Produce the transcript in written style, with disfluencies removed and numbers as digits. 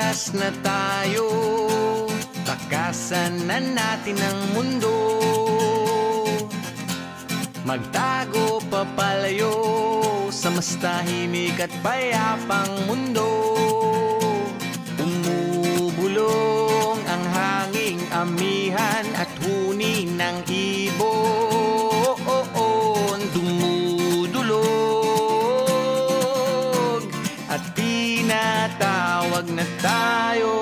Lumabas na tayo, takasan na natin ang mundo. Magtago papalayo sa mas tahimik at payapang mundo. Umubulong ang hanging amihan at huni ng ibon. Dumudulog at tinatawag na tayo.